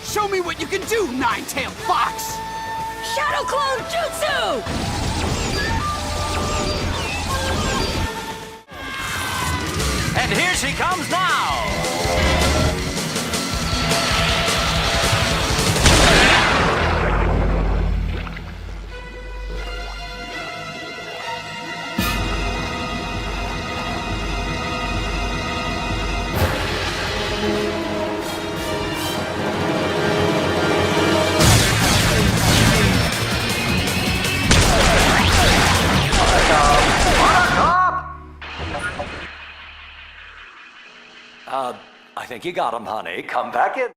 Show me what you can do, Nine-Tailed Fox! Shadow Clone Jutsu! And here she comes now! I think you got him, honey. Come back in.